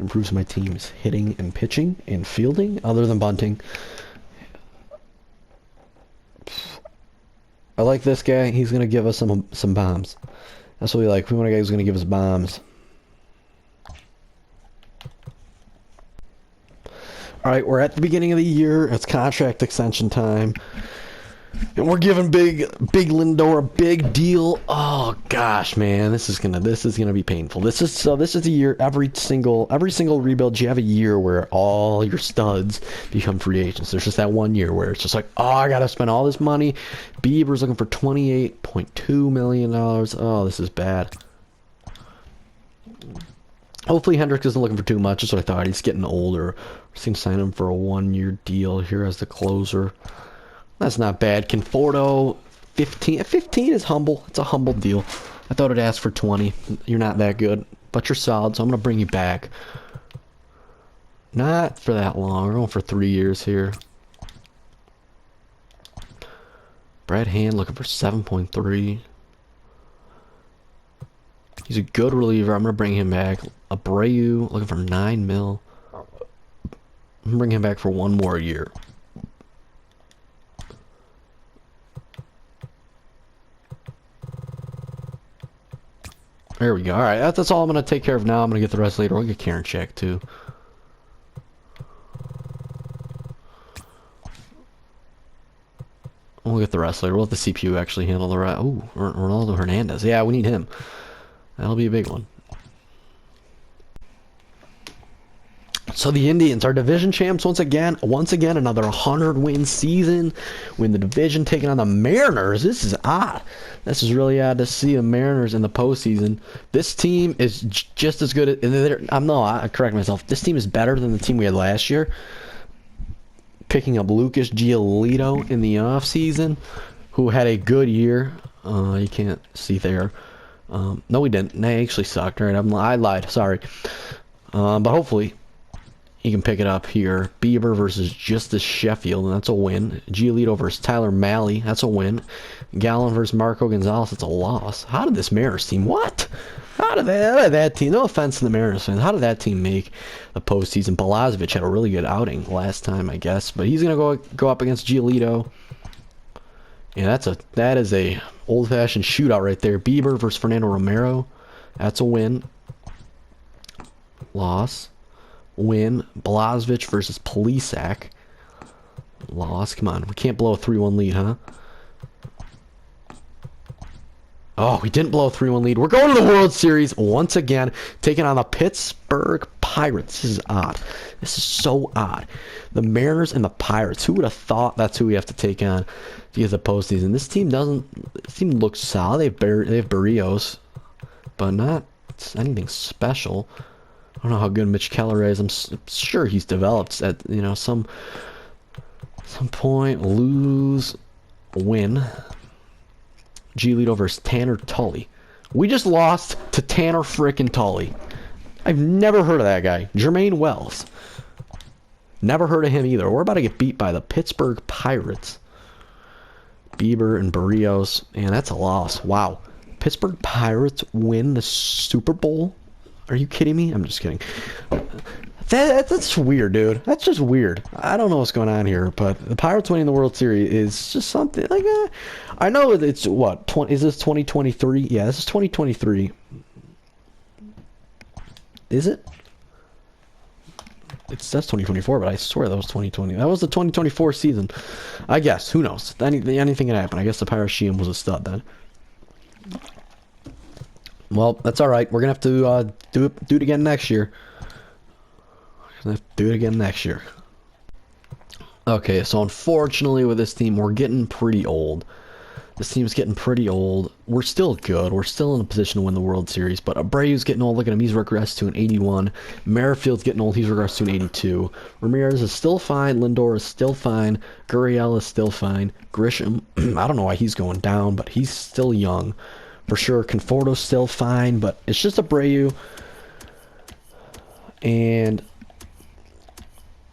[SPEAKER 1] Improves my team's hitting and pitching and fielding, other than bunting. I like this guy. He's gonna give us some bombs. That's what we like. We want a guy who's gonna give us bombs. All right, we're at the beginning of the year. It's contract extension time, and we're giving big Lindor a big deal. Oh gosh, man, this is gonna be painful. This is the year. Every single rebuild, you have a year where all your studs become free agents. There's just that one year where it's just like, oh, I gotta spend all this money. Bieber's looking for $28.2 million. Oh, this is bad. Hopefully Hendricks isn't looking for too much. That's what I thought. He's getting older. We're seeing sign him for a 1-year deal here as the closer. That's not bad. Conforto, 15. 15 is humble. It's a humble deal. I thought I'd ask for 20. You're not that good, but you're solid, so I'm going to bring you back. Not for that long. We're going for 3 years here. Brad Hand looking for 7.3. He's a good reliever. I'm going to bring him back. Abreu looking for 9 mil. I'm going to bring him back for 1 more year. There we go. All right, that's all I'm going to take care of now. I'm going to get the rest later. We'll get Karen check too. We'll get the rest later. We'll let the CPU actually handle the rest. Oh, Ronaldo Hernandez. Yeah, we need him. That'll be a big one. So the Indians are division champs once again. Once again, another 100-win season. Win the division, taking on the Mariners. This is odd. This is really odd to see the Mariners in the postseason. This team is just as good. I correct myself. This team is better than the team we had last year. Picking up Lucas Giolito in the offseason, who had a good year. You can't see there. No, we didn't. They actually sucked. Right? I lied. Sorry. But hopefully he can pick it up here. Bieber versus Justice Sheffield, and that's a win. Giolito versus Tyler Mahle, that's a win. Gallen versus Marco Gonzalez, that's a loss. How did this Mariners team? What? How did that team? No offense to the Mariners fans. How did that team make the postseason? Balazovic had a really good outing last time, I guess, but he's gonna go up against Giolito. Yeah, that is a old-fashioned shootout right there. Bieber versus Fernando Romero, that's a win. Loss. Win. Balazovic versus Polisak. Loss. Come on, we can't blow a 3-1 lead, huh? Oh, we didn't blow a 3-1 lead. We're going to the World Series once again, taking on the Pittsburgh Pirates. This is odd. This is so odd. The Mariners and the Pirates. Who would have thought that's who we have to take on to get the postseason? This team looks solid. They have Barrios, but not anything special. I don't know how good Mitch Keller is. I'm sure he's developed at some point. Lose, win. Giolito versus Tanner Tully. We just lost to Tanner frickin' Tully. I've never heard of that guy. Jermaine Wells. Never heard of him either. We're about to get beat by the Pittsburgh Pirates. Bieber and Barrios. And that's a loss. Wow. Pittsburgh Pirates win the Super Bowl? Are you kidding me? I'm just kidding. That's weird, dude. That's just weird. I don't know what's going on here, but the Pirates winning the World Series is just something like I know it's what, is this 2023? Yeah, this is 2023. Is it? That's 2024, but I swear that was 2020. That was the 2024 season. I guess. Who knows? Anything can happen. I guess the Pirates Shield was a stud then. Well, that's all right. We're gonna have to do it again next year. Okay, so unfortunately with this team, we're getting pretty old. This team's getting pretty old. We're still good. We're still in a position to win the World Series, but Abreu's getting old. Look at him. He's regressed to an 81. Merrifield's getting old. He's regressed to an 82. Ramirez is still fine. Lindor is still fine. Gurriel is still fine. Grisham, I don't know why he's going down, but he's still young. For sure, Conforto's still fine, but it's just Abreu. And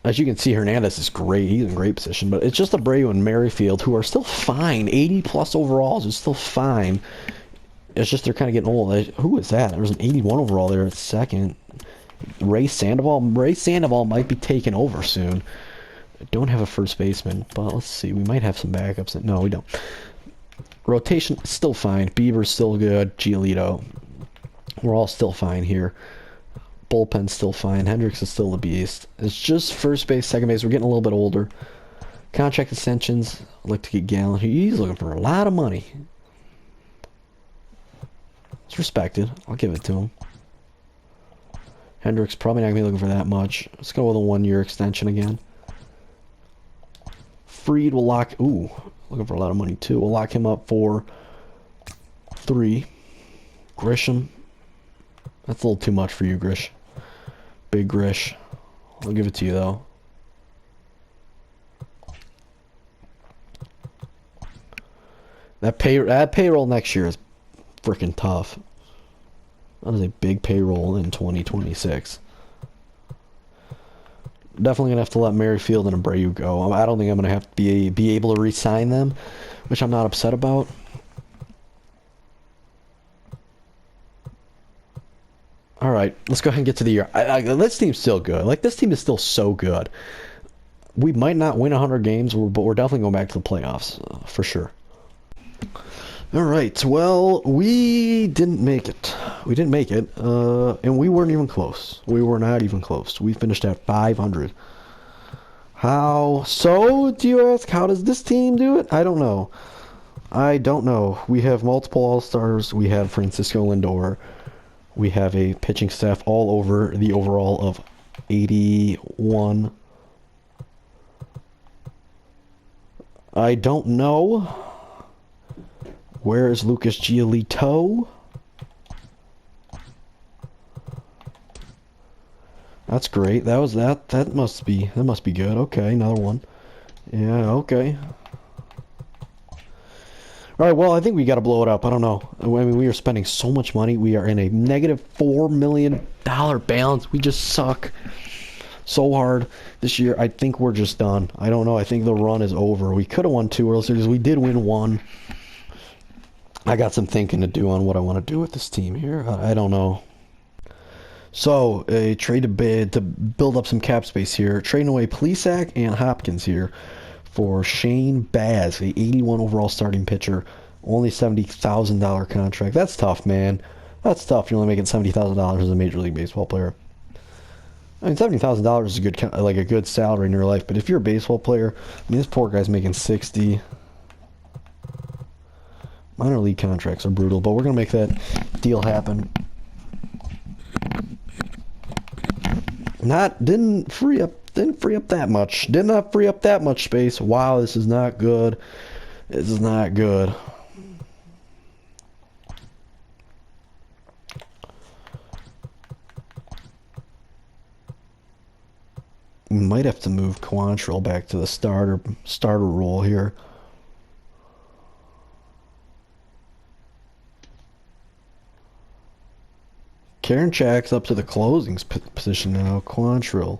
[SPEAKER 1] as you can see, Hernandez is great. He's in great position, but it's just Abreu and Merrifield who are still fine. 80-plus overalls is still fine. It's just they're kind of getting old. Who is that? There was an 81 overall there at second. Ray Sandoval might be taking over soon. I don't have a first baseman, but let's see. We might have some backups. No, we don't. Rotation still fine. Bieber's still good. Giolito. We're all still fine here. Bullpen's still fine. Hendricks is still the beast. It's just first base, second base. We're getting a little bit older. Contract extensions. I'd like to get Gallen. He's looking for a lot of money. It's respected. I'll give it to him. Hendricks probably not going to be looking for that much. Let's go with a 1-year extension again. Freed will lock... Ooh, looking for a lot of money too. We'll lock him up for 3. Grisham. That's a little too much for you, Grish. Big Grish. I'll give it to you, though. That payroll next year is freaking tough. That is a big payroll in 2026. Definitely gonna have to let Merrifield and Abreu go. I don't think I'm gonna have to be able to re-sign them, which I'm not upset about. All right, let's go ahead and get to the year. This team's still good. Like, this team is still so good. We might not win 100 games, but we're definitely going back to the playoffs for sure. All right, well, we didn't make it. And we weren't even close. We were not even close. We finished at 500. How so, do you ask? How does this team do it? I don't know. We have multiple All-Stars. We have Fransisco Lindor. We have a pitching staff all over the overall of 81. I don't know. Where is Lucas Giolito? That's great. That must be good. Okay, another one. Yeah, okay. All right, well, I think we got to blow it up. I don't know. I mean, we are spending so much money. We are in a negative $4 million balance. We just suck so hard this year. I think we're just done. I don't know. I think the run is over. We could have won 2 World Series. We did win 1. I got some thinking to do on what I want to do with this team here. I don't know. So, a trade to build up some cap space here. Trading away Plesac and Hopkins here for Shane Baz, a 81 overall starting pitcher, only $70,000 contract. That's tough, man. That's tough. You're only making $70,000 as a Major League Baseball player. I mean, $70,000 is a good salary in your life, but if you're a baseball player, I mean, this poor guy's making 60. Minor league contracts are brutal, but we're gonna make that deal happen. Didn't free up that much. Did not free up that much space. Wow, this is not good. This is not good. We might have to move Quantrill back to the starter role here. Karinchak's up to the closing position now. Quantrill.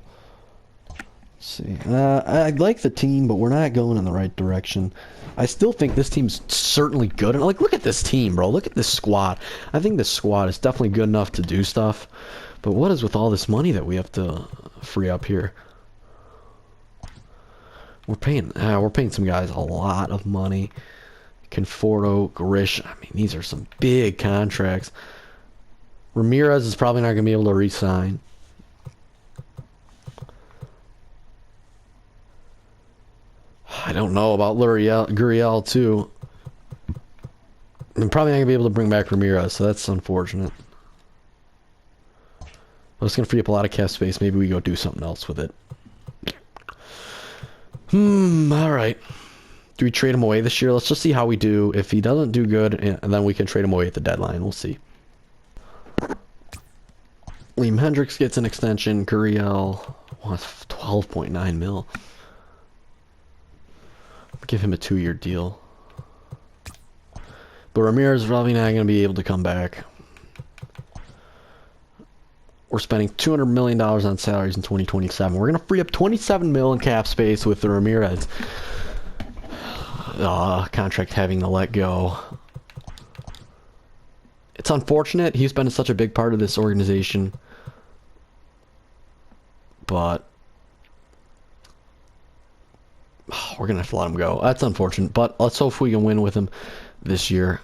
[SPEAKER 1] Let's see. I like the team, but we're not going in the right direction. I still think this team's certainly good. And look at this team, bro. Look at this squad. I think this squad is definitely good enough to do stuff. But what is with all this money that we have to free up here? We're paying some guys a lot of money. Conforto, Grish. I mean, these are some big contracts. Ramirez is probably not going to be able to re-sign. I don't know about Gurriel too. I'm probably not going to be able to bring back Ramirez, so that's unfortunate. But it's going to free up a lot of cap space. Maybe we go do something else with it. Alright. Do we trade him away this year? Let's just see how we do. If he doesn't do good, and then we can trade him away at the deadline. We'll see. Liam Hendricks gets an extension. Gurriel wants 12.9 mil. Give him a 2-year deal. But Ramirez is probably not going to be able to come back. We're spending $200 million on salaries in 2027. We're going to free up 27 mil in cap space with the Ramirez contract having to let go. It's unfortunate. He's been such a big part of this organization. but we're going to have to let him go. That's unfortunate, but let's hope we can win with him this year.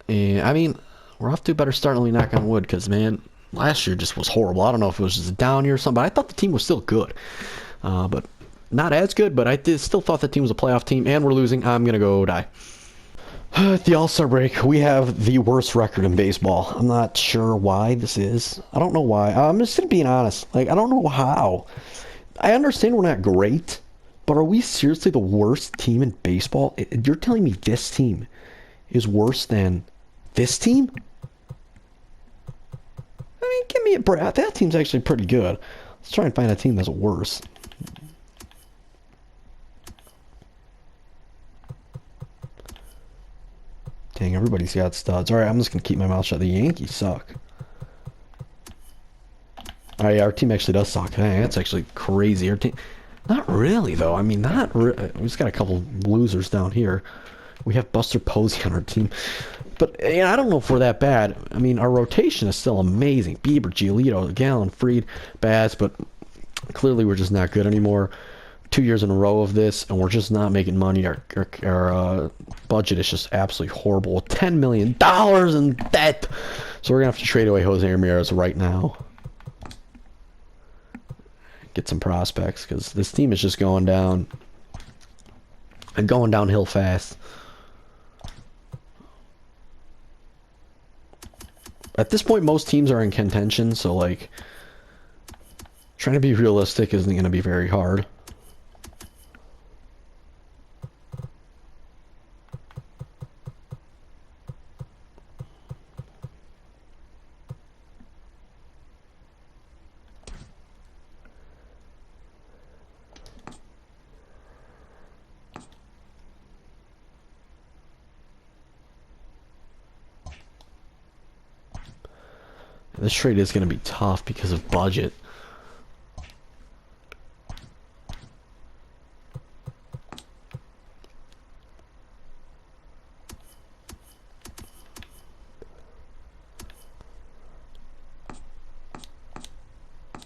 [SPEAKER 1] And, I mean, we're off to a better start than we knock on wood because, man, last year just was horrible. I don't know if it was just a down year or something, but I thought the team was still good. But not as good, but I still thought the team was a playoff team, and we're losing. I'm going to go die. At the All-Star break, we have the worst record in baseball. I'm not sure why this is. I don't know why. I'm just being honest. Like, I don't know how. I understand we're not great, but are we seriously the worst team in baseball? You're telling me this team is worse than this team? I mean, give me a break. That team's actually pretty good. Let's try and find a team that's worse. Dang, everybody's got studs. Alright, I'm just going to keep my mouth shut. The Yankees suck. Alright, yeah, our team actually does suck. Hey, that's actually crazy. Our team... Not really, though. I mean, not really. We just got a couple losers down here. We have Buster Posey on our team. But, you know, I don't know if we're that bad. I mean, our rotation is still amazing. Bieber, Giolito, Gallen, Fried, Baz, but clearly we're just not good anymore. 2 years in a row of this, and we're just not making money. Our budget is just absolutely horrible. $10 million in debt. So we're going to have to trade away Jose Ramirez right now. Get some prospects, because this team is just going down. And going downhill fast. At this point, most teams are in contention, so, like, trying to be realistic isn't going to be very hard. This trade is going to be tough because of budget.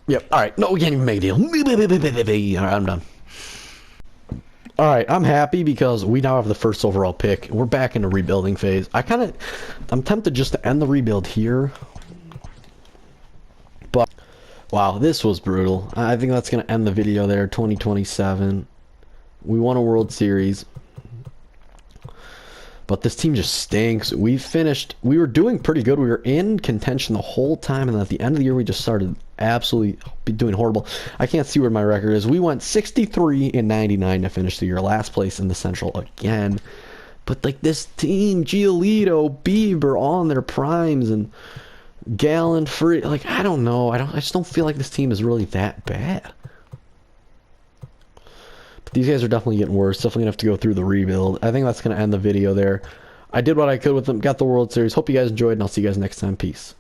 [SPEAKER 1] Yep, alright. No, we can't even make a deal. Alright, I'm done. Alright, I'm happy because we now have the first overall pick. We're back in the rebuilding phase. I'm tempted just to end the rebuild here. But, wow, this was brutal. I think that's going to end the video there. 2027. We won a World Series. But this team just stinks. We were doing pretty good. We were in contention the whole time. And at the end of the year, we just started absolutely doing horrible. I can't see where my record is. We went 63-99 to finish the year. Last place in the Central again. But, like, this team, Giolito, Bieber, all in their primes. And Gallen, Free, like, I don't know. I just don't feel like this team is really that bad. But these guys are definitely getting worse. Definitely gonna have to go through the rebuild. I think that's gonna end the video there. I did what I could with them. Got the World Series. Hope you guys enjoyed, and I'll see you guys next time. Peace.